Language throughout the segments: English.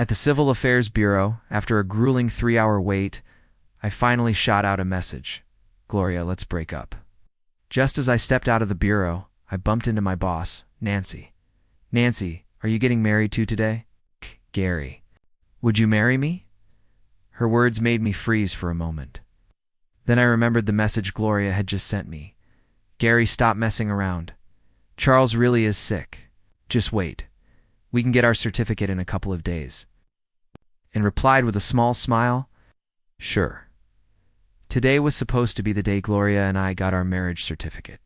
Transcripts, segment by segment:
At the Civil Affairs Bureau, after a grueling 3-hour wait, I finally shot out a message. Gloria, let's break up. Just as I stepped out of the bureau, I bumped into my boss, Nancy. Nancy, are you getting married too today? Gary. Would you marry me? Her words made me freeze for a moment. Then I remembered the message Gloria had just sent me. Gary, stop messing around. Charles really is sick. Just wait. We can get our certificate in a couple of days. And replied with a small smile, sure. Today was supposed to be the day Gloria and I got our marriage certificate.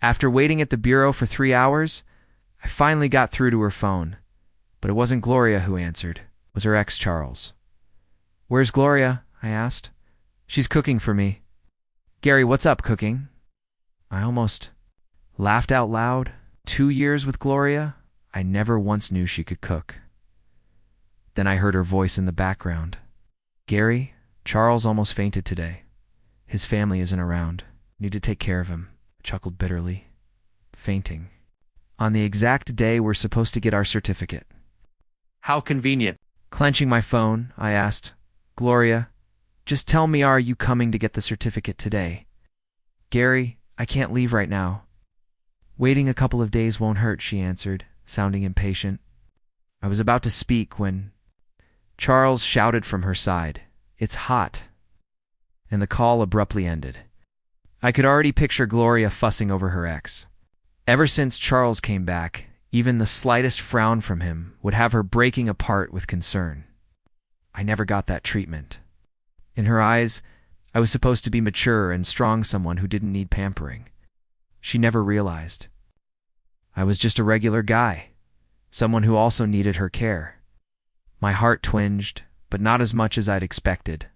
After waiting at the bureau for 3 hours, I finally got through to her phone. But it wasn't Gloria who answered. It was her ex, Charles. Where's Gloria? I asked. She's cooking for me. Gary, what's up, cooking? I almost laughed out loud. 2 years with Gloria? I never once knew she could cook. Then I heard her voice in the background. Gary, Charles almost fainted today. His family isn't around. Need to take care of him. I chuckled bitterly. Fainting. On the exact day we're supposed to get our certificate. How convenient. Clenching my phone, I asked, Gloria, just tell me, are you coming to get the certificate today? Gary, I can't leave right now. Waiting a couple of days won't hurt, she answered, sounding impatient. I was about to speak when Charles shouted from her side, It's hot. And the call abruptly ended. I could already picture Gloria fussing over her ex. Ever since Charles came back, even the slightest frown from him would have her breaking apart with concern. I never got that treatment. In her eyes, I was supposed to be mature and strong, someone who didn't need pampering. She never realized. I was just a regular guy, someone who also needed her care. My heart twinged, but not as much as I'd expected.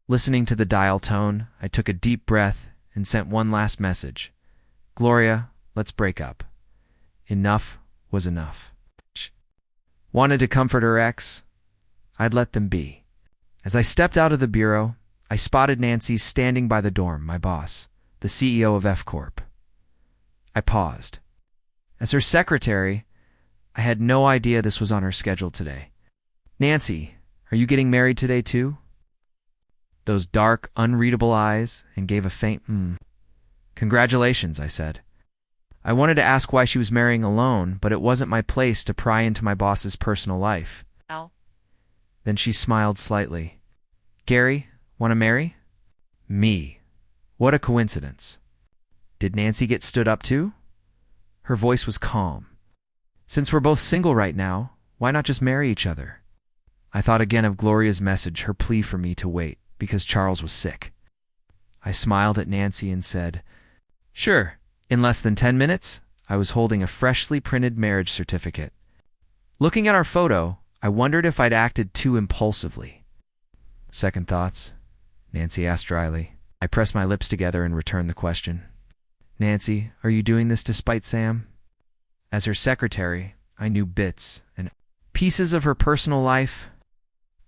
Listening to the dial tone, I took a deep breath and sent one last message. Gloria, let's break up. Enough was enough. Wanted to comfort her ex? I'd let them be. As I stepped out of the bureau, I spotted Nancy standing by the dorm, my boss, the CEO of F Corp. I paused. As her secretary, I had no idea this was on her schedule today. Nancy, are you getting married today too? Those dark, unreadable eyes, and gave a faint Congratulations, I said. I wanted to ask why she was marrying alone, but it wasn't my place to pry into my boss's personal life. Ow. Then she smiled slightly. Gary, want to marry? Me. What a coincidence. Did Nancy get stood up too? Her voice was calm. Since we're both single right now, why not just marry each other? I thought again of Gloria's message, her plea for me to wait, because Charles was sick. I smiled at Nancy and said, Sure. In less than 10 minutes, I was holding a freshly printed marriage certificate. Looking at our photo, I wondered if I'd acted too impulsively. Second thoughts? Nancy asked dryly. I pressed my lips together and returned the question. Nancy, are you doing this to spite Sam? As her secretary, I knew bits and pieces of her personal life.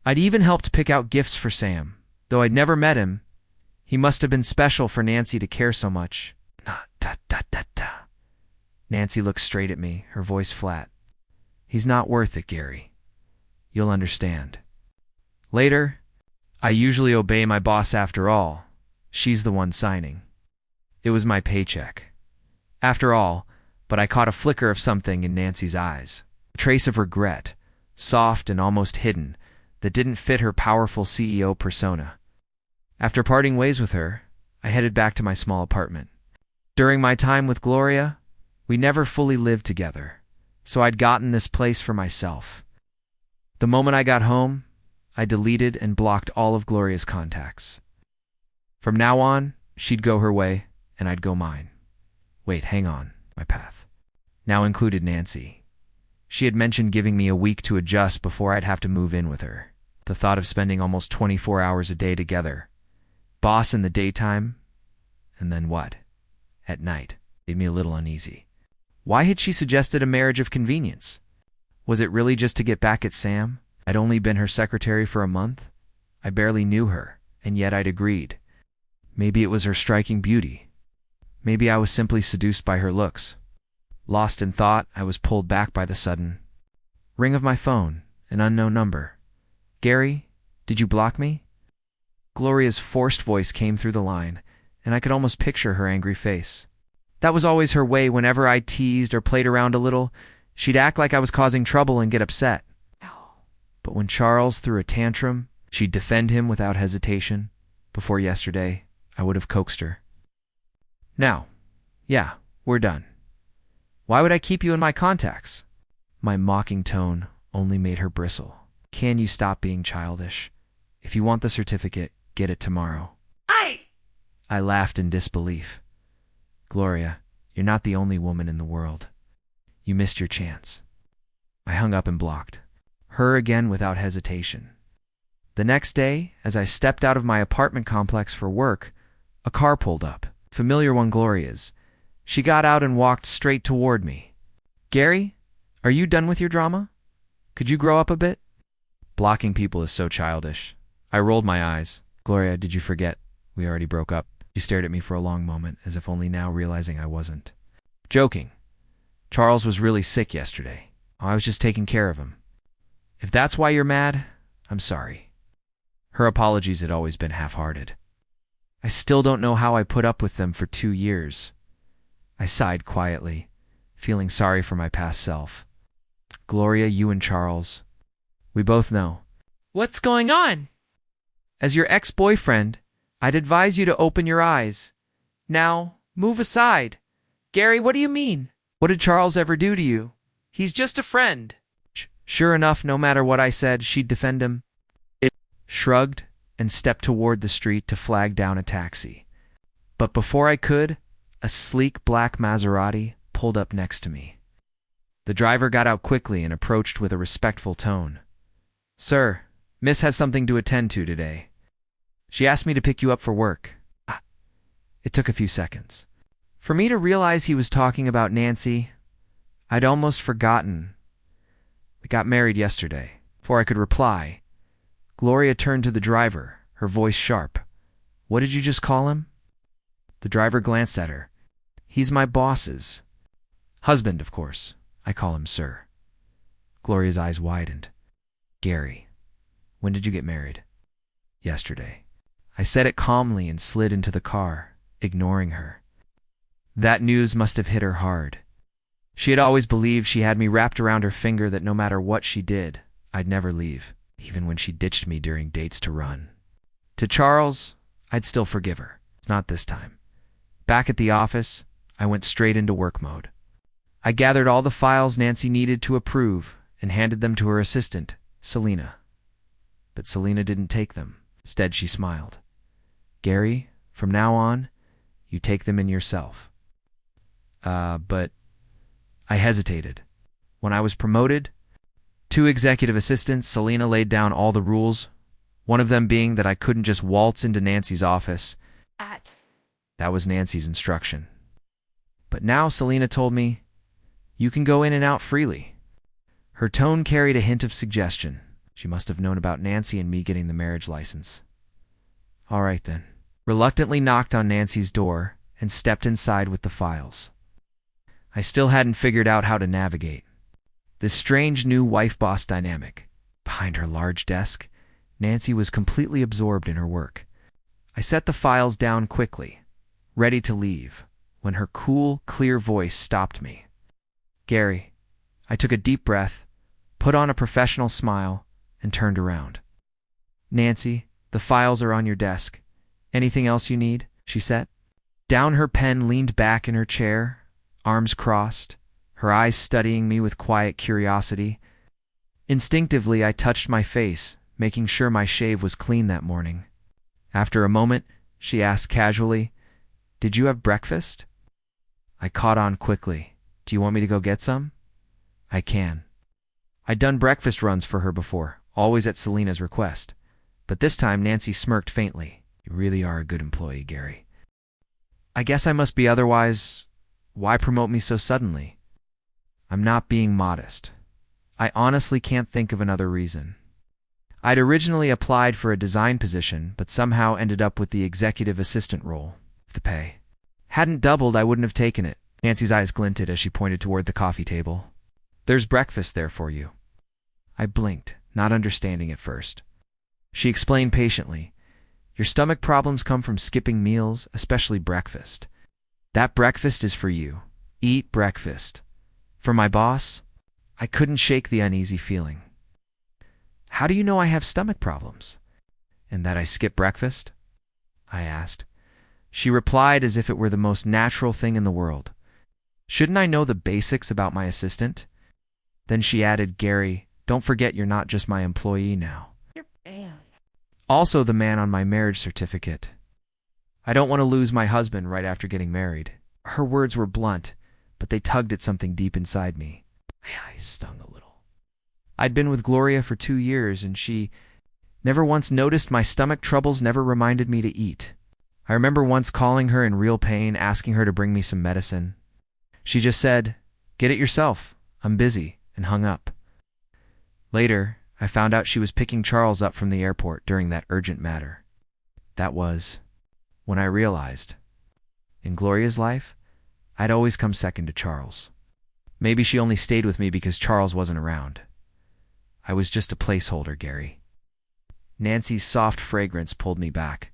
I'd even helped pick out gifts for Sam. Though I'd never met him, he must have been special for Nancy to care so much. Nancy looked straight at me, her voice flat. He's not worth it, Gary. You'll understand. Later, I usually obey my boss after all. She's the one signing. It was my paycheck. After all, but I caught a flicker of something in Nancy's eyes. A trace of regret, soft and almost hidden, that didn't fit her powerful CEO persona. After parting ways with her, I headed back to my small apartment. During my time with Gloria, we never fully lived together, so I'd gotten this place for myself. The moment I got home, I deleted and blocked all of Gloria's contacts. From now on, she'd go her way, and I'd go mine. Wait, hang on, my path now included Nancy. She had mentioned giving me a week to adjust before I'd have to move in with her. The thought of spending almost 24 hours a day together, boss in the daytime, and then what? At night, made me a little uneasy. Why had she suggested a marriage of convenience? Was it really just to get back at Sam? I'd only been her secretary for a month. I barely knew her, and yet I'd agreed. Maybe it was her striking beauty. Maybe I was simply seduced by her looks. Lost in thought, I was pulled back by the sudden ring of my phone, an unknown number. Gary, did you block me? Gloria's forced voice came through the line, and I could almost picture her angry face. That was always her way. Whenever I teased or played around a little, she'd act like I was causing trouble and get upset. But when Charles threw a tantrum, she'd defend him without hesitation. Before yesterday, I would have coaxed her. Now, yeah, we're done. Why would I keep you in my contacts? My mocking tone only made her bristle. Can you stop being childish? If you want the certificate, get it tomorrow. I laughed in disbelief. Gloria, you're not the only woman in the world. You missed your chance. I hung up and blocked her again without hesitation. The next day, as I stepped out of my apartment complex for work, a car pulled up. Familiar one, Gloria's. She got out and walked straight toward me. Gary, are you done with your drama? Could you grow up a bit? Blocking people is so childish. I rolled my eyes. Gloria, did you forget? We already broke up. She stared at me for a long moment, as if only now realizing I wasn't. Joking. Charles was really sick yesterday. I was just taking care of him. If that's why you're mad, I'm sorry. Her apologies had always been half-hearted. I still don't know how I put up with them for 2 years. I sighed quietly, feeling sorry for my past self. Gloria, you and Charles, we both know. What's going on? As your ex-boyfriend, I'd advise you to open your eyes. Now, move aside. Gary, what do you mean? What did Charles ever do to you? He's just a friend. Sure enough, no matter what I said, she'd defend him. Shrugged and stepped toward the street to flag down a taxi. But before I could, a sleek black Maserati pulled up next to me. The driver got out quickly and approached with a respectful tone. Sir, Miss has something to attend to today. She asked me to pick you up for work. It took a few seconds. For me to realize he was talking about Nancy, I'd almost forgotten. We got married yesterday. Before I could reply, Gloria turned to the driver, her voice sharp. What did you just call him? The driver glanced at her. He's my boss's husband, of course. I call him sir. Gloria's eyes widened. Gary, when did you get married? Yesterday. I said it calmly and slid into the car, ignoring her. That news must have hit her hard. She had always believed she had me wrapped around her finger, that no matter what she did, I'd never leave, even when she ditched me during dates to run. To Charles, I'd still forgive her. It's not this time. Back at the office, I went straight into work mode. I gathered all the files Nancy needed to approve and handed them to her assistant, Selena. But Selena didn't take them. Instead, she smiled. Gary, from now on, you take them in yourself. But I hesitated. When I was promoted, 2 executive assistants, Selena laid down all the rules, one of them being that I couldn't just waltz into Nancy's office. That was Nancy's instruction. But now Selena told me, you can go in and out freely. Her tone carried a hint of suggestion. She must have known about Nancy and me getting the marriage license. All right then. Reluctantly knocked on Nancy's door and stepped inside with the files. I still hadn't figured out how to navigate this strange new wife-boss dynamic. Behind her large desk, Nancy was completely absorbed in her work. I set the files down quickly, ready to leave, when her cool, clear voice stopped me. Gary. I took a deep breath, put on a professional smile, and turned around. Nancy, the files are on your desk. Anything else you need? She said. Down her pen, leaned back in her chair, arms crossed, her eyes studying me with quiet curiosity. Instinctively, I touched my face, making sure my shave was clean that morning. After a moment, she asked casually, Did you have breakfast? I caught on quickly. Do you want me to go get some? I can. I'd done breakfast runs for her before, always at Selena's request. But this time Nancy smirked faintly. You really are a good employee, Gary. I guess I must be, otherwise, why promote me so suddenly? I'm not being modest. I honestly can't think of another reason. I'd originally applied for a design position, but somehow ended up with the executive assistant role. If the pay hadn't doubled, I wouldn't have taken it. Nancy's eyes glinted as she pointed toward the coffee table. There's breakfast there for you. I blinked, not understanding at first. She explained patiently, "Your stomach problems come from skipping meals, especially breakfast. That breakfast is for you. Eat breakfast." For my boss, I couldn't shake the uneasy feeling. "How do you know I have stomach problems? And that I skip breakfast?" I asked. She replied as if it were the most natural thing in the world. "Shouldn't I know the basics about my assistant?" Then she added, "Gary, don't forget you're not just my employee now. Also the man on my marriage certificate. I don't want to lose my husband right after getting married." Her words were blunt, but they tugged at something deep inside me. My eyes stung a little. I'd been with Gloria for 2 years, and she never once noticed my stomach troubles, never reminded me to eat. I remember once calling her in real pain, asking her to bring me some medicine. She just said, "Get it yourself. I'm busy," and hung up. Later, I found out she was picking Charles up from the airport during that urgent matter. That was when I realized, in Gloria's life, I'd always come second to Charles. Maybe she only stayed with me because Charles wasn't around. I was just a placeholder, Gary. Nancy's soft fragrance pulled me back.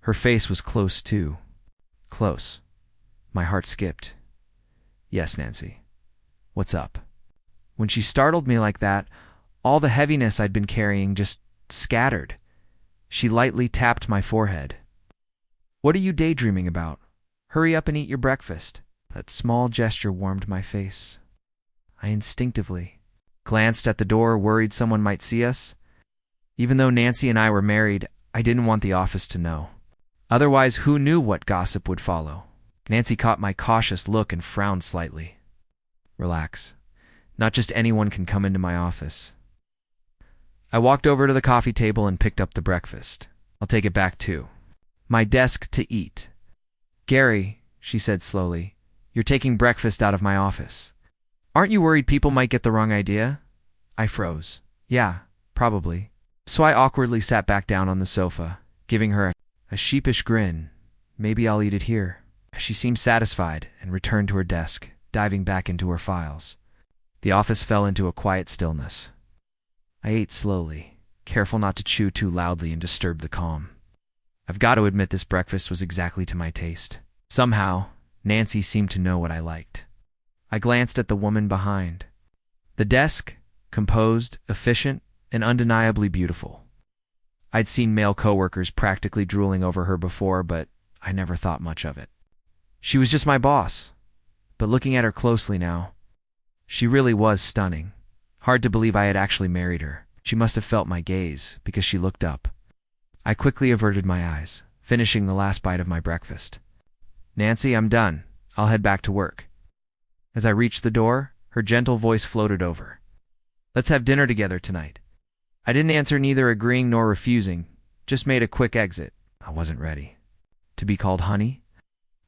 Her face was close too. Close. My heart skipped. "Yes, Nancy. What's up?" When she startled me like that, all the heaviness I'd been carrying just scattered. She lightly tapped my forehead. "What are you daydreaming about? Hurry up and eat your breakfast." That small gesture warmed my face. I instinctively glanced at the door, worried someone might see us. Even though Nancy and I were married, I didn't want the office to know. Otherwise, who knew what gossip would follow? Nancy caught my cautious look and frowned slightly. "Relax. Not just anyone can come into my office." I walked over to the coffee table and picked up the breakfast. "I'll take it back too. My desk to eat." "Gary," she said slowly, "you're taking breakfast out of my office. Aren't you worried people might get the wrong idea?" I froze. "Yeah, probably." So I awkwardly sat back down on the sofa, giving her a sheepish grin. "Maybe I'll eat it here." She seemed satisfied and returned to her desk, diving back into her files. The office fell into a quiet stillness. I ate slowly, careful not to chew too loudly and disturb the calm. I've got to admit this breakfast was exactly to my taste. Somehow, Nancy seemed to know what I liked. I glanced at the woman behind. The desk, composed, efficient, and undeniably beautiful. I'd seen male coworkers practically drooling over her before, but I never thought much of it. She was just my boss. But looking at her closely now, she really was stunning. Hard to believe I had actually married her. She must have felt my gaze, because she looked up. I quickly averted my eyes, finishing the last bite of my breakfast. "Nancy, I'm done. I'll head back to work." As I reached the door, her gentle voice floated over. "Let's have dinner together tonight." I didn't answer, neither agreeing nor refusing, just made a quick exit. I wasn't ready. To be called honey?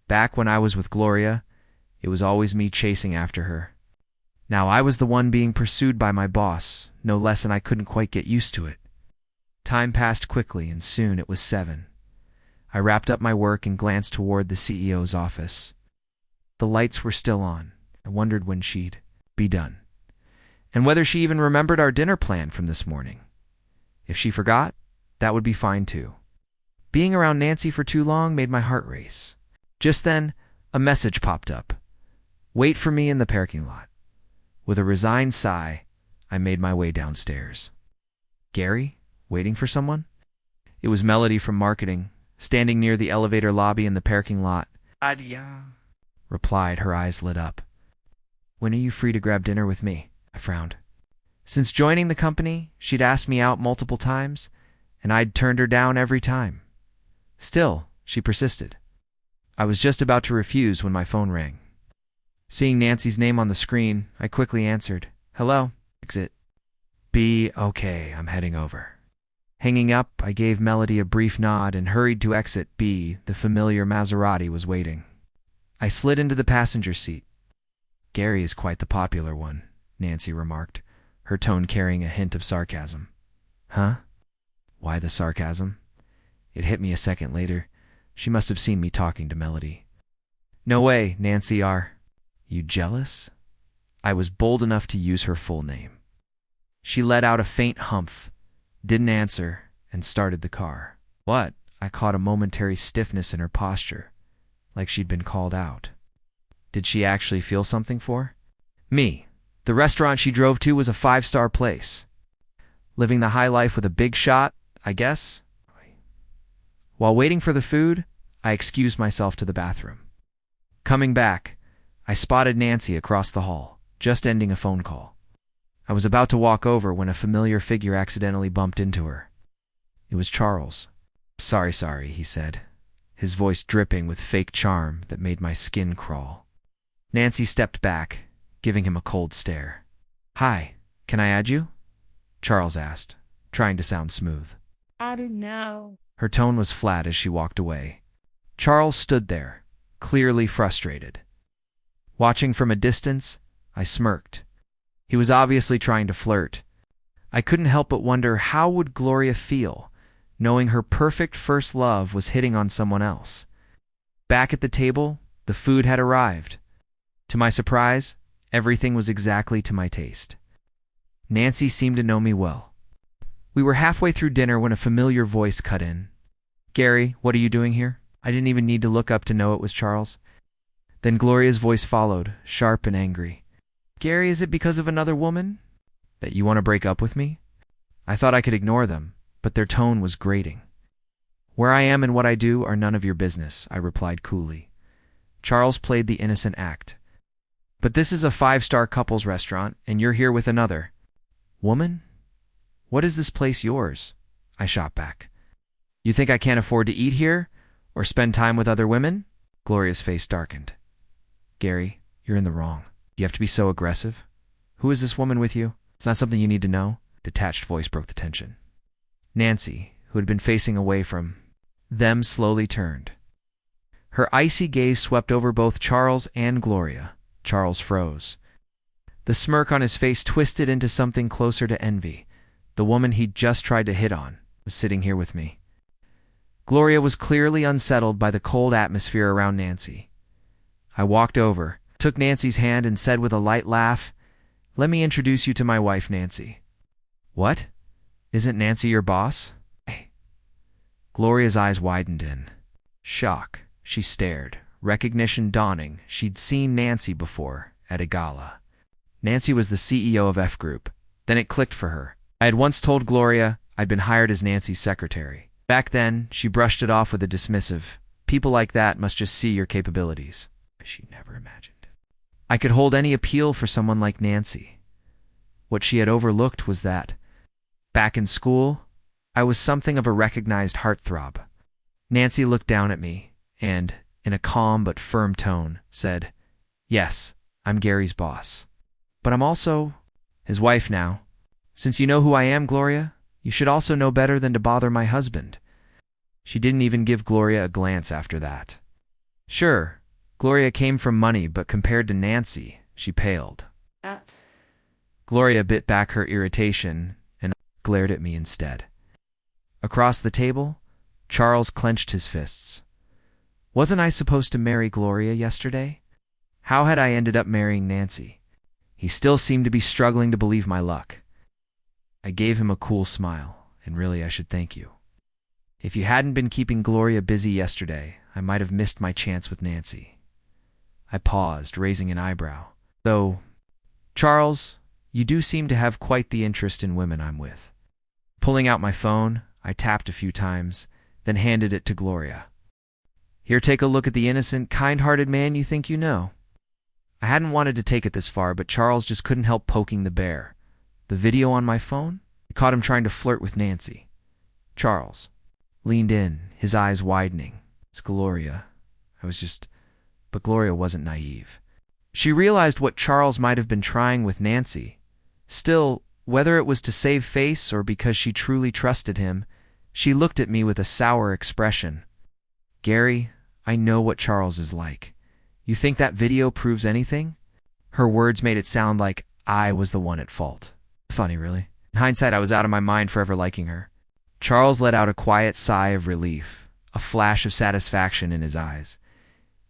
Back when I was with Gloria, it was always me chasing after her. Now I was the one being pursued by my boss, no less, and I couldn't quite get used to it. Time passed quickly, and soon it was 7. I wrapped up my work and glanced toward the CEO's office. The lights were still on. I wondered when she'd be done, and whether she even remembered our dinner plan from this morning. If she forgot, that would be fine too. Being around Nancy for too long made my heart race. Just then, a message popped up. "Wait for me in the parking lot." With a resigned sigh, I made my way downstairs. Gary? Waiting for someone? It was Melody from marketing, standing near the elevator lobby in the parking lot. "Adia," replied, her eyes lit up. "When are you free to grab dinner with me?" I frowned. Since joining the company, she'd asked me out multiple times, and I'd turned her down every time. Still, she persisted. I was just about to refuse when my phone rang. Seeing Nancy's name on the screen, I quickly answered. "Hello?" Exit. "B, okay, I'm heading over." Hanging up, I gave Melody a brief nod and hurried to exit B. The familiar Maserati was waiting. I slid into the passenger seat. "Gary is quite the popular one," Nancy remarked, her tone carrying a hint of sarcasm. Huh? Why the sarcasm? It hit me a second later. She must have seen me talking to Melody. "No way, Nancy, are you jealous?" I was bold enough to use her full name. She let out a faint humph, didn't answer, and started the car. What? I caught a momentary stiffness in her posture, like she'd been called out. Did she actually feel something for me? The restaurant she drove to was a 5-star place. Living the high life with a big shot, I guess? While waiting for the food, I excused myself to the bathroom. Coming back, I spotted Nancy across the hall, just ending a phone call. I was about to walk over when a familiar figure accidentally bumped into her. It was Charles. Sorry, he said, his voice dripping with fake charm that made my skin crawl. Nancy stepped back, giving him a cold stare. Hi, can I add you? Charles asked, trying to sound smooth. I don't know. Her tone was flat as she walked away. Charles stood there, clearly frustrated. Watching from a distance, I smirked. He was obviously trying to flirt. I couldn't help but wonder how would Gloria feel, knowing her perfect first love was hitting on someone else. Back at the table, the food had arrived. To my surprise, everything was exactly to my taste. Nancy seemed to know me well. We were halfway through dinner when a familiar voice cut in. Gary, what are you doing here? I didn't even need to look up to know it was Charles. Then Gloria's voice followed, sharp and angry. Gary, is it because of another woman that you want to break up with me? I thought I could ignore them, but their tone was grating. Where I am and what I do are none of your business, I replied coolly. Charles played the innocent act. But this is a 5-star couples restaurant, and you're here with another woman? What is this place yours? I shot back. You think I can't afford to eat here or spend time with other women? Gloria's face darkened. Gary, you're in the wrong. You have to be so aggressive. Who is this woman with you? It's not something you need to know. Detached voice broke the tension. Nancy, who had been facing away from them, slowly turned. Her icy gaze swept over both Charles and Gloria. Charles froze. The smirk on his face twisted into something closer to envy. The woman he'd just tried to hit on was sitting here with me. Gloria was clearly unsettled by the cold atmosphere around Nancy. I walked over, took Nancy's hand, and said with a light laugh, Let me introduce you to my wife, Nancy. What? Isn't Nancy your boss? Gloria's eyes widened in shock. She stared, recognition dawning. She'd seen Nancy before, at a gala. Nancy was the CEO of F Group. Then it clicked for her. I had once told Gloria I'd been hired as Nancy's secretary. Back then, she brushed it off with a dismissive, people like that must just see your capabilities. She never imagined I could hold any appeal for someone like Nancy. What she had overlooked was that, back in school, I was something of a recognized heartthrob. Nancy looked down at me and, in a calm but firm tone, said, Yes, I'm Gary's boss. But I'm also his wife now. Since you know who I am, Gloria, you should also know better than to bother my husband. She didn't even give Gloria a glance after that. Sure, Gloria came from money, but compared to Nancy, she paled. Gloria bit back her irritation and glared at me instead. Across the table, Charles clenched his fists. Wasn't I supposed to marry Gloria yesterday? How had I ended up marrying Nancy? He still seemed to be struggling to believe my luck. I gave him a cool smile, and really I should thank you. If you hadn't been keeping Gloria busy yesterday, I might have missed my chance with Nancy. I paused, raising an eyebrow. Though, Charles, you do seem to have quite the interest in women I'm with. Pulling out my phone, I tapped a few times, then handed it to Gloria. Here, take a look at the innocent, kind-hearted man you think you know. I hadn't wanted to take it this far, but Charles just couldn't help poking the bear. The video on my phone? I caught him trying to flirt with Nancy. Charles leaned in, his eyes widening. It's Gloria. But Gloria wasn't naive. She realized what Charles might have been trying with Nancy. Still, whether it was to save face or because she truly trusted him, she looked at me with a sour expression. Gary, I know what Charles is like. You think that video proves anything? Her words made it sound like I was the one at fault. Funny, really. In hindsight, I was out of my mind for ever liking her. Charles let out a quiet sigh of relief, a flash of satisfaction in his eyes.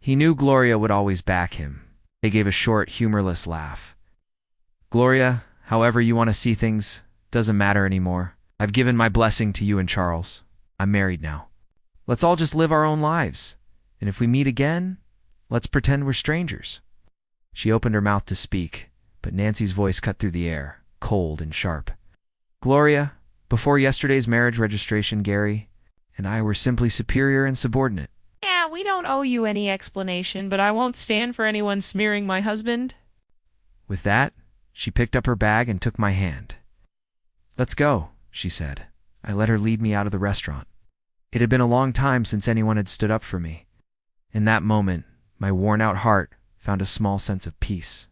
He knew Gloria would always back him. They gave a short, humorless laugh. Gloria, however you want to see things, doesn't matter anymore. I've given my blessing to you and Charles. I'm married now. Let's all just live our own lives. And if we meet again, let's pretend we're strangers." She opened her mouth to speak, but Nancy's voice cut through the air, cold and sharp. "Gloria, before yesterday's marriage registration, Gary and I were simply superior and subordinate." Yeah, we don't owe you any explanation, but I won't stand for anyone smearing my husband. With that, she picked up her bag and took my hand. "Let's go," she said. I let her lead me out of the restaurant. It had been a long time since anyone had stood up for me. In that moment, my worn-out heart found a small sense of peace,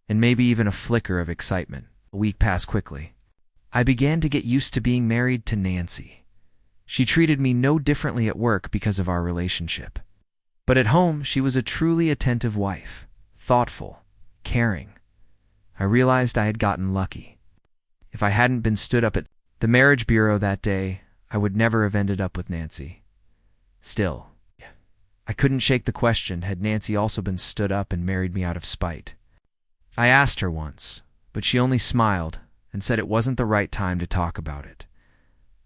and maybe even a flicker of excitement. A week passed quickly. I began to get used to being married to Nancy. She treated me no differently at work because of our relationship. But at home, she was a truly attentive wife, thoughtful, caring. I realized I had gotten lucky. If I hadn't been stood up at the marriage bureau that day, I would never have ended up with Nancy. Still, I couldn't shake the question, had Nancy also been stood up and married me out of spite? I asked her once, but she only smiled and said it wasn't the right time to talk about it.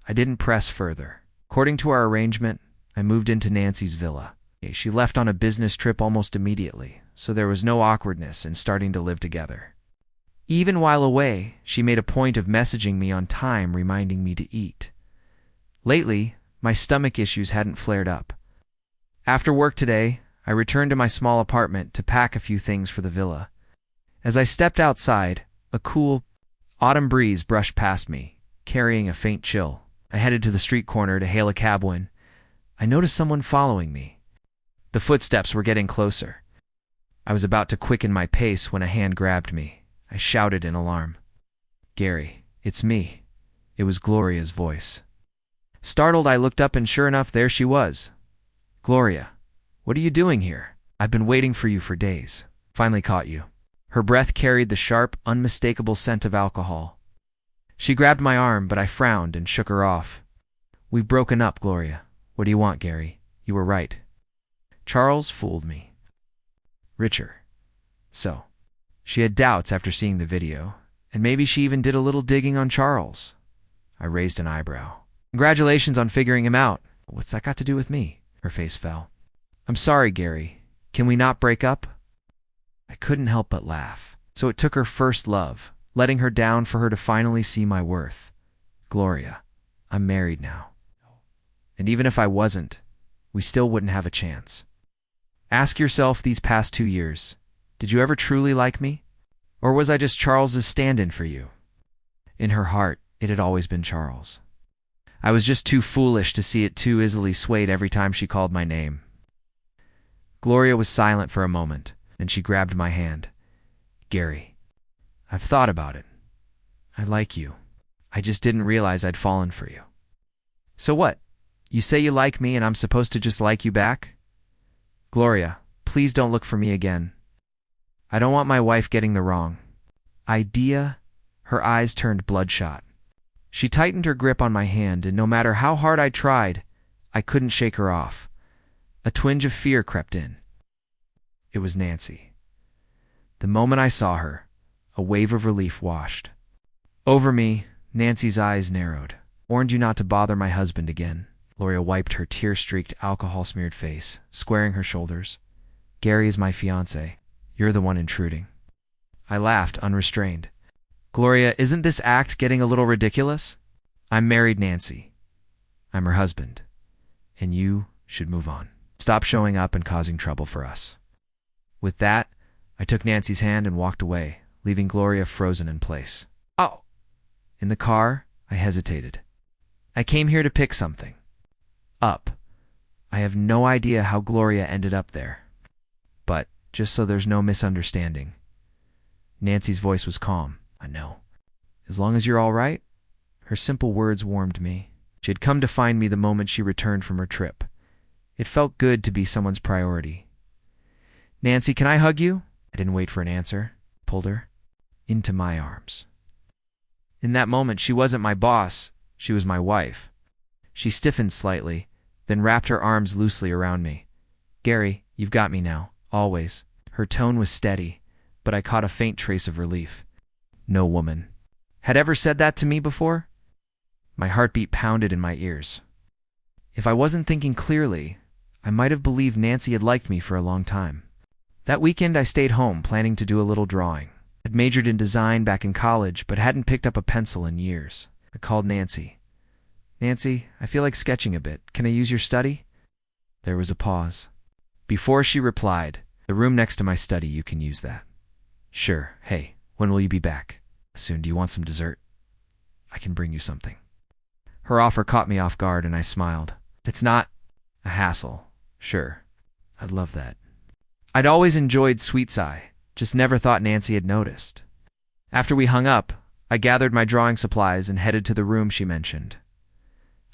I didn't press further. According to our arrangement, I moved into Nancy's villa. She left on a business trip almost immediately, so there was no awkwardness in starting to live together. Even while away, she made a point of messaging me on time, reminding me to eat. Lately, my stomach issues hadn't flared up. After work today, I returned to my small apartment to pack a few things for the villa. As I stepped outside, a cool autumn breeze brushed past me, carrying a faint chill. I headed to the street corner to hail a cab when I noticed someone following me. The footsteps were getting closer. I was about to quicken my pace when a hand grabbed me. I shouted in alarm. "Gary, it's me." It was Gloria's voice. Startled, I looked up and sure enough, there she was. "Gloria, what are you doing here? I've been waiting for you for days. Finally caught you." Her breath carried the sharp, unmistakable scent of alcohol. She grabbed my arm, but I frowned and shook her off. "We've broken up, Gloria. What do you want, Gary? You were right. Charles fooled me." Richer. So, she had doubts after seeing the video, and maybe she even did a little digging on Charles. I raised an eyebrow. "Congratulations on figuring him out. What's that got to do with me?" Her face fell. "I'm sorry, Gary. Can we not break up?" I couldn't help but laugh. So it took her first love, letting her down for her to finally see my worth. "Gloria, I'm married now. And even if I wasn't, we still wouldn't have a chance. Ask yourself these past 2 years, did you ever truly like me? Or was I just Charles's stand-in for you?" In her heart, it had always been Charles. I was just too foolish to see it too easily swayed every time she called my name. Gloria was silent for a moment, then she grabbed my hand. "Gary, I've thought about it. I like you. I just didn't realize I'd fallen for you." "So what? You say you like me and I'm supposed to just like you back?" "Gloria, please don't look for me again. I don't want my wife getting the wrong idea." Her eyes turned bloodshot. She tightened her grip on my hand, and no matter how hard I tried, I couldn't shake her off. A twinge of fear crept in. It was Nancy. The moment I saw her, a wave of relief washed over me. Nancy's eyes narrowed. "Warned you not to bother my husband again." Gloria wiped her tear-streaked, alcohol-smeared face, squaring her shoulders. "Gary is my fiancé. You're the one intruding." I laughed, unrestrained. "Gloria, isn't this act getting a little ridiculous? I'm married, Nancy. I'm her husband. And you should move on. Stop showing up and causing trouble for us." With that, I took Nancy's hand and walked away, leaving Gloria frozen in place. "Oh!" In the car, I hesitated. "I came here to pick something up. I have no idea how Gloria ended up there. But, just so there's no misunderstanding." Nancy's voice was calm. "I know. As long as you're all right." Her simple words warmed me. She had come to find me the moment she returned from her trip. It felt good to be someone's priority. "Nancy, can I hug you?" I didn't wait for an answer. Pulled her into my arms. In that moment, she wasn't my boss. She was my wife. She stiffened slightly, then wrapped her arms loosely around me. "Gary, you've got me now. Always." Her tone was steady, but I caught a faint trace of relief. No woman had ever said that to me before. My heartbeat pounded in my ears. If I wasn't thinking clearly, I might have believed Nancy had liked me for a long time. That weekend I stayed home, planning to do a little drawing. I'd majored in design back in college, but hadn't picked up a pencil in years. I called Nancy. "Nancy, I feel like sketching a bit. Can I use your study?" There was a pause. Before she replied, "The room next to my study, you can use that." "Sure. Hey, when will you be back?" "Soon. Do you want some dessert?" "I can bring you something." Her offer caught me off guard, and I smiled. "It's not a hassle." "Sure. I'd love that." I'd always enjoyed Sweet's Eye, just never thought Nancy had noticed. After we hung up, I gathered my drawing supplies and headed to the room she mentioned.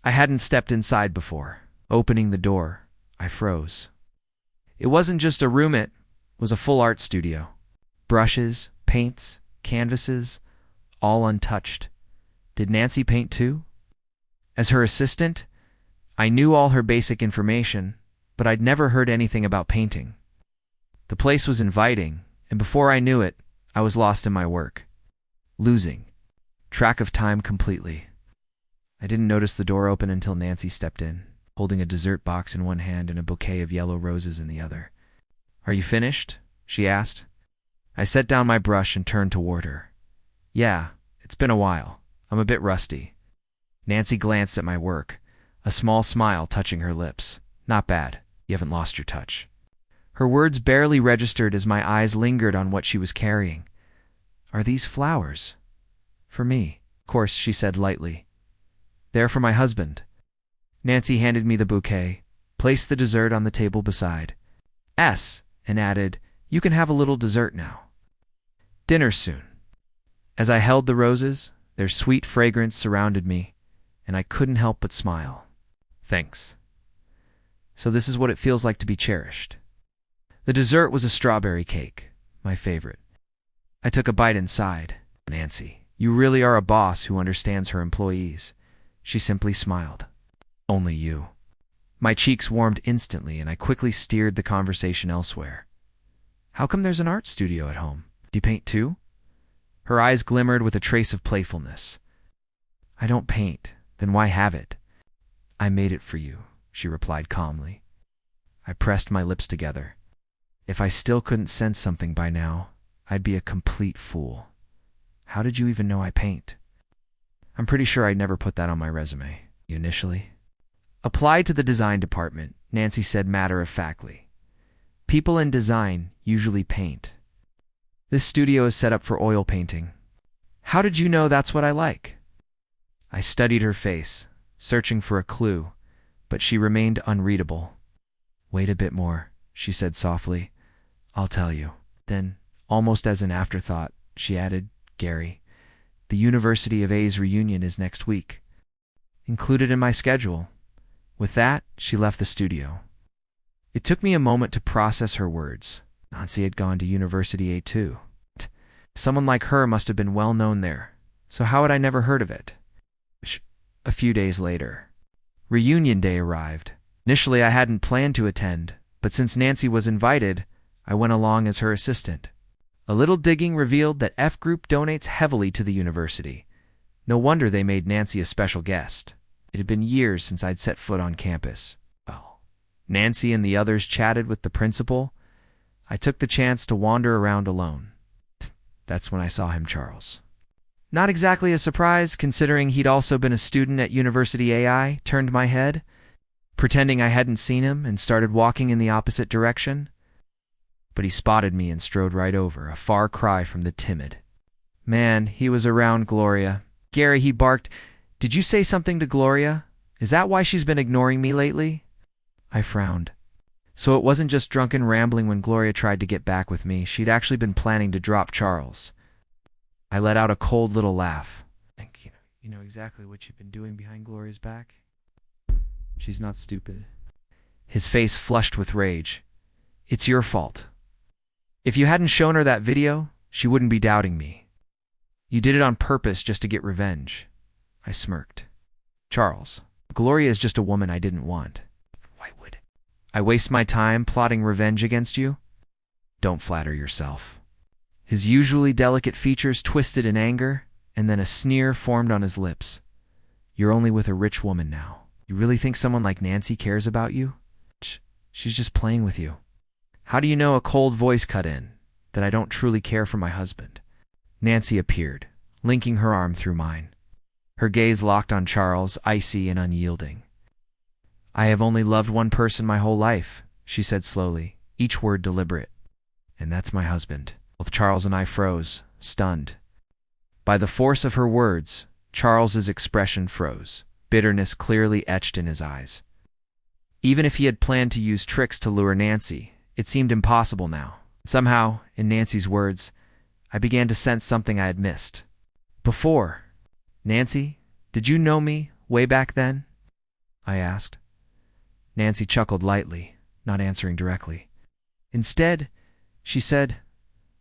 I hadn't stepped inside before. Opening the door, I froze. It wasn't just a room, it was a full art studio. Brushes, paints, canvases, all untouched. Did Nancy paint too? As her assistant, I knew all her basic information, but I'd never heard anything about painting. The place was inviting, and before I knew it, I was lost in my work, losing track of time completely. I didn't notice the door open until Nancy stepped in, holding a dessert box in one hand and a bouquet of yellow roses in the other. "Are you finished?" she asked. I set down my brush and turned toward her. "Yeah, it's been a while. I'm a bit rusty." Nancy glanced at my work, a small smile touching her lips. "Not bad. You haven't lost your touch." Her words barely registered as my eyes lingered on what she was carrying. "Are these flowers?" "For me, of course," she said lightly. "They're for my husband." Nancy handed me the bouquet, placed the dessert on the table beside us, and added, "You can have a little dessert now. Dinner soon." As I held the roses, their sweet fragrance surrounded me, and I couldn't help but smile. "Thanks. So this is what it feels like to be cherished." The dessert was a strawberry cake, my favorite. I took a bite inside. "Nancy, you really are a boss who understands her employees." She simply smiled. "Only you." My cheeks warmed instantly, and I quickly steered the conversation elsewhere. "How come there's an art studio at home? Do you paint too?" Her eyes glimmered with a trace of playfulness. "I don't paint. Then why have it?" "I made it for you," she replied calmly. I pressed my lips together. If I still couldn't sense something by now, I'd be a complete fool. "How did you even know I paint?" "I'm pretty sure I'd never put that on my resume. Initially." "Applied to the design department," Nancy said matter-of-factly. "People in design usually paint. This studio is set up for oil painting." "How did you know that's what I like?" I studied her face, searching for a clue, but she remained unreadable. "Wait a bit more," she said softly. "I'll tell you." Then, almost as an afterthought, she added, "Gary, the University of A's reunion is next week. Included in my schedule." With that, she left the studio. It took me a moment to process her words. Nancy had gone to University A too. Someone like her must have been well known there, so how had I never heard of it? A few days later, reunion day arrived. Initially, I hadn't planned to attend, but since Nancy was invited, I went along as her assistant. A little digging revealed that F Group donates heavily to the university. No wonder they made Nancy a special guest. It had been years since I'd set foot on campus. Well, Nancy and the others chatted with the principal. I took the chance to wander around alone. That's when I saw him, Charles. Not exactly a surprise, considering he'd also been a student at University AI. Turned my head, pretending I hadn't seen him, and started walking in the opposite direction. But he spotted me and strode right over, a far cry from the timid. Man, he was around Gloria. "Gary," he barked, "did you say something to Gloria? Is that why she's been ignoring me lately?" I frowned. So it wasn't just drunken rambling when Gloria tried to get back with me. She'd actually been planning to drop Charles. I let out a cold little laugh. You know exactly what you've been doing behind Gloria's back? She's not stupid." His face flushed with rage. "It's your fault. If you hadn't shown her that video, she wouldn't be doubting me. You did it on purpose just to get revenge." I smirked. "Charles, Gloria is just a woman I didn't want. Why would I waste my time plotting revenge against you?" "Don't flatter yourself." His usually delicate features twisted in anger, and then a sneer formed on his lips. You're only with a rich woman now. You really think someone like Nancy cares about you? She's just playing with you. How do you know? A cold voice cut in, that I don't truly care for my husband? Nancy appeared, linking her arm through mine. Her gaze locked on Charles, icy and unyielding. I have only loved one person my whole life, she said slowly, each word deliberate. And that's my husband. Both Charles and I froze, stunned. By the force of her words, Charles's expression froze, bitterness clearly etched in his eyes. Even if he had planned to use tricks to lure Nancy, it seemed impossible now. Somehow, in Nancy's words, I began to sense something I had missed. Before. Nancy, did you know me way back then? I asked. Nancy chuckled lightly, not answering directly. Instead, she said,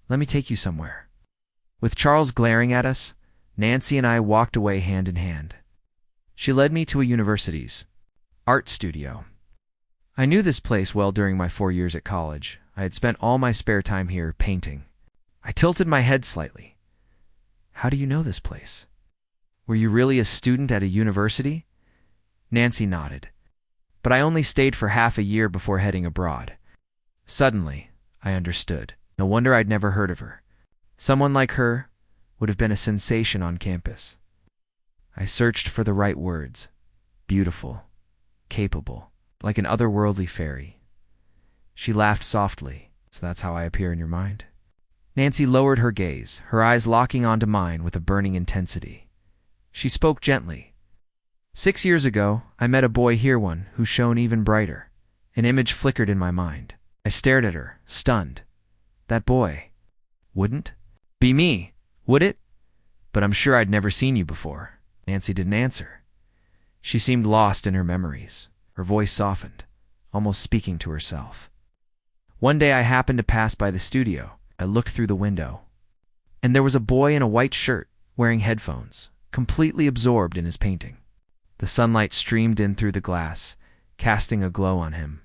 "Let me take you somewhere." With Charles glaring at us, Nancy and I walked away hand in hand. She led me to a university's art studio. I knew this place well during my 4 years at college. I had spent all my spare time here painting. I tilted my head slightly. How do you know this place? Were you really a student at a university? Nancy nodded. But I only stayed for half a year before heading abroad. Suddenly, I understood. No wonder I'd never heard of her. Someone like her would have been a sensation on campus. I searched for the right words. Beautiful, capable, like an otherworldly fairy. She laughed softly. So that's how I appear in your mind? Nancy lowered her gaze, her eyes locking onto mine with a burning intensity. She spoke gently. 6 years ago, I met a boy here who shone even brighter. An image flickered in my mind. I stared at her, stunned. That boy wouldn't be me, would it? But I'm sure I'd never seen you before. Nancy didn't answer. She seemed lost in her memories. Her voice softened, almost speaking to herself. One day I happened to pass by the studio. I looked through the window, and there was a boy in a white shirt, wearing headphones, completely absorbed in his painting. The sunlight streamed in through the glass, casting a glow on him.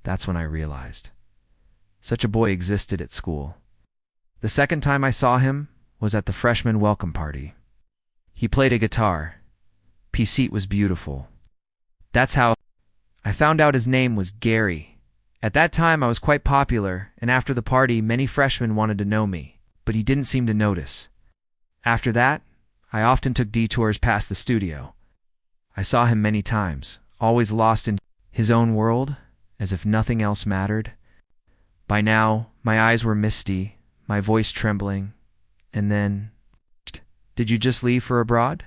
That's when I realized. Such a boy existed at school. The second time I saw him was at the freshman welcome party. He played a guitar. His seat was beautiful. That's how I found out his name was Gary. At that time I was quite popular, and after the party many freshmen wanted to know me, but he didn't seem to notice. After that, I often took detours past the studio. I saw him many times, always lost in his own world, as if nothing else mattered. By now, my eyes were misty, my voice trembling, and then, "Did you just leave for abroad?"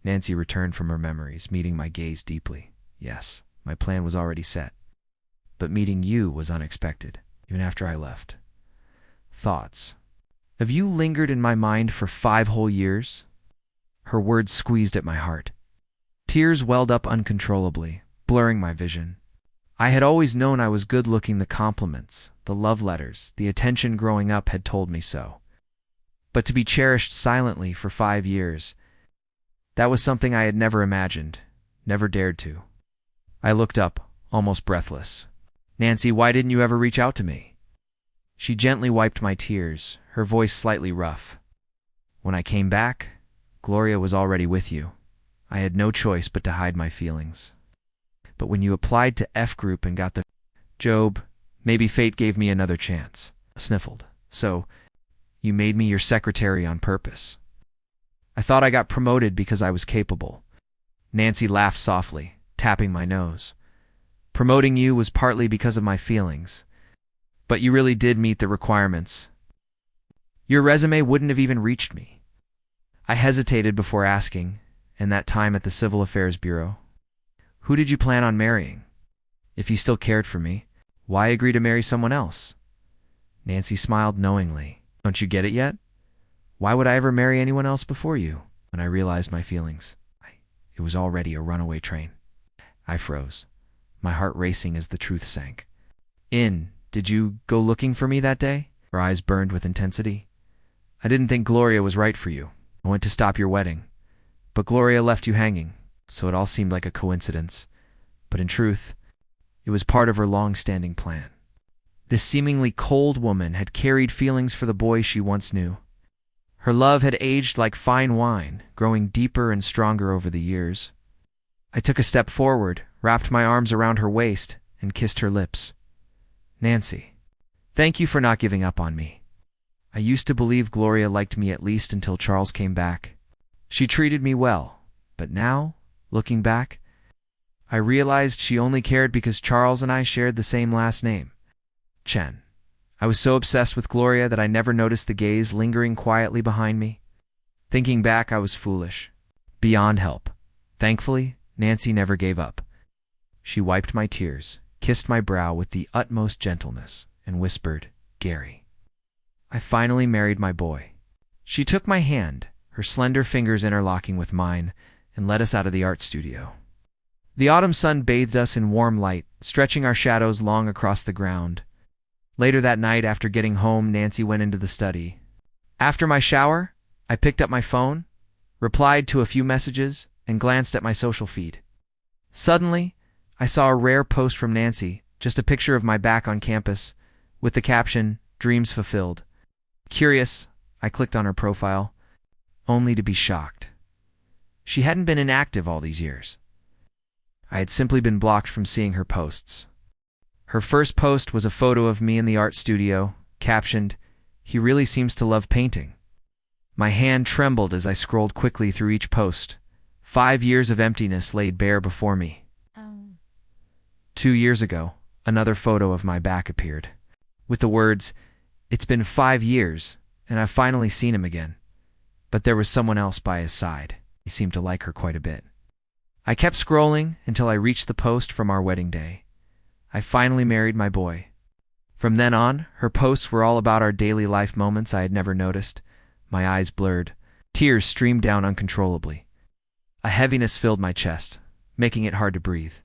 Nancy returned from her memories, meeting my gaze deeply. Yes, my plan was already set. But meeting you was unexpected, even after I left. Thoughts. Have you lingered in my mind for 5 whole years? Her words squeezed at my heart. Tears welled up uncontrollably, blurring my vision. I had always known I was good-looking. The compliments, the love letters, the attention growing up had told me so. But to be cherished silently for 5 years, that was something I had never imagined, never dared to. I looked up, almost breathless. "Nancy, why didn't you ever reach out to me?" She gently wiped my tears, her voice slightly rough. "When I came back, Gloria was already with you. I had no choice but to hide my feelings. But when you applied to F Group and got the job, maybe fate gave me another chance." I sniffled. "So, you made me your secretary on purpose." "I thought I got promoted because I was capable." Nancy laughed softly, tapping my nose. "Promoting you was partly because of my feelings. But you really did meet the requirements. Your resume wouldn't have even reached me." I hesitated before asking, and that time at the Civil Affairs Bureau. "Who did you plan on marrying? If you still cared for me, why agree to marry someone else?" Nancy smiled knowingly. "Don't you get it yet? Why would I ever marry anyone else before you?" When I realized my feelings, it was already a runaway train. I froze, my heart racing as the truth sank. Did you go looking for me that day?" Her eyes burned with intensity. "I didn't think Gloria was right for you. I went to stop your wedding. But Gloria left you hanging, so it all seemed like a coincidence. But in truth, it was part of her long-standing plan. This seemingly cold woman had carried feelings for the boy she once knew. Her love had aged like fine wine, growing deeper and stronger over the years. I took a step forward, wrapped my arms around her waist, and kissed her lips. Nancy, thank you for not giving up on me. I used to believe Gloria liked me at least until Charles came back. She treated me well, but now, looking back, I realized she only cared because Charles and I shared the same last name, Chen. I was so obsessed with Gloria that I never noticed the gaze lingering quietly behind me. Thinking back, I was foolish, beyond help. Thankfully, Nancy never gave up. She wiped my tears, kissed my brow with the utmost gentleness, and whispered, "Gary, I finally married my boy." She took my hand, her slender fingers interlocking with mine, and led us out of the art studio. The autumn sun bathed us in warm light, stretching our shadows long across the ground. Later that night, after getting home, Nancy went into the study. After my shower, I picked up my phone, replied to a few messages, and glanced at my social feed. Suddenly, I saw a rare post from Nancy, just a picture of my back on campus, with the caption, "Dreams fulfilled." Curious, I clicked on her profile, only to be shocked. She hadn't been inactive all these years. I had simply been blocked from seeing her posts. Her first post was a photo of me in the art studio, captioned, "He really seems to love painting." My hand trembled as I scrolled quickly through each post. 5 years of emptiness laid bare before me. 2 years ago, another photo of my back appeared, with the words, "It's been 5 years, and I've finally seen him again." But there was someone else by his side. He seemed to like her quite a bit. I kept scrolling until I reached the post from our wedding day. I finally married my boy. From then on, her posts were all about our daily life moments I had never noticed. My eyes blurred. Tears streamed down uncontrollably. A heaviness filled my chest, making it hard to breathe.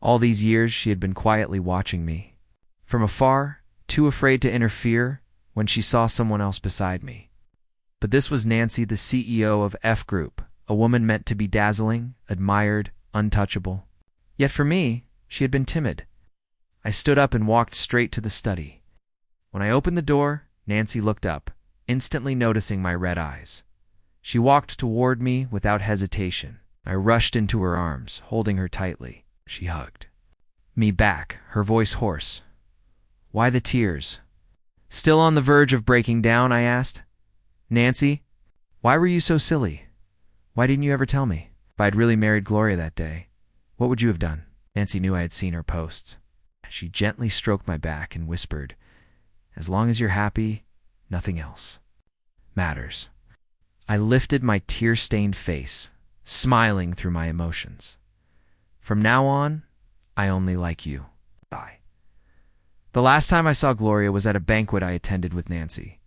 All these years she had been quietly watching me. From afar, too afraid to interfere when she saw someone else beside me. But this was Nancy, the CEO of F Group, a woman meant to be dazzling, admired, untouchable. Yet for me, she had been timid. I stood up and walked straight to the study. When I opened the door, Nancy looked up, instantly noticing my red eyes. She walked toward me without hesitation. I rushed into her arms, holding her tightly. She hugged me back, her voice hoarse. "Why the tears?" Still on the verge of breaking down, I asked, "Nancy, why were you so silly? Why didn't you ever tell me? If I'd really married Gloria that day, what would you have done?" Nancy knew I had seen her posts. She gently stroked my back and whispered, "As long as you're happy, nothing else matters." I lifted my tear-stained face, smiling through my emotions. "From now on, I only like you." Bye. The last time I saw Gloria was at a banquet I attended with Nancy.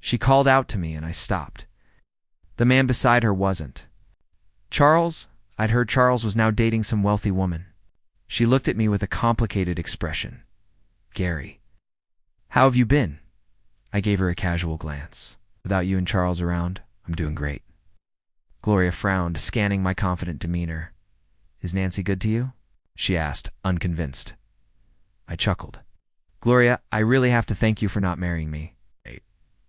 She called out to me and I stopped. The man beside her wasn't. Charles? I'd heard Charles was now dating some wealthy woman. She looked at me with a complicated expression. "Gary, how have you been?" I gave her a casual glance. "Without you and Charles around, I'm doing great." Gloria frowned, scanning my confident demeanor. "Is Nancy good to you?" she asked, unconvinced. I chuckled. "Gloria, I really have to thank you for not marrying me.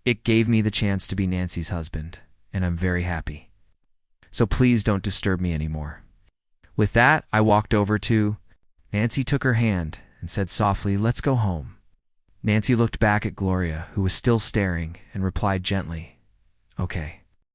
It gave me the chance to be Nancy's husband, and I'm very happy. So please don't disturb me anymore." With that, I walked over to Nancy, took her hand, and said softly, "Let's go home." Nancy looked back at Gloria, who was still staring, and replied gently, "Okay."